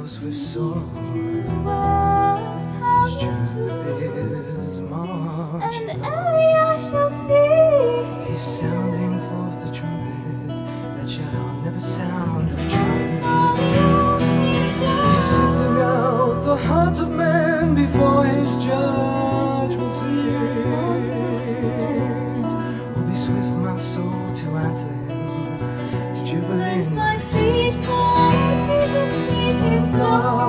swift sword. East to the west, how His east to truth the is marching. and every eye shall see. He's sounding forth the trumpet that shall never sound Voice retreat. of the He's sifting out the hearts of men before his judgment seat. Oh, be swift, my soul, to answer him, Lift jubilant. my feet, for Jesus pleases God.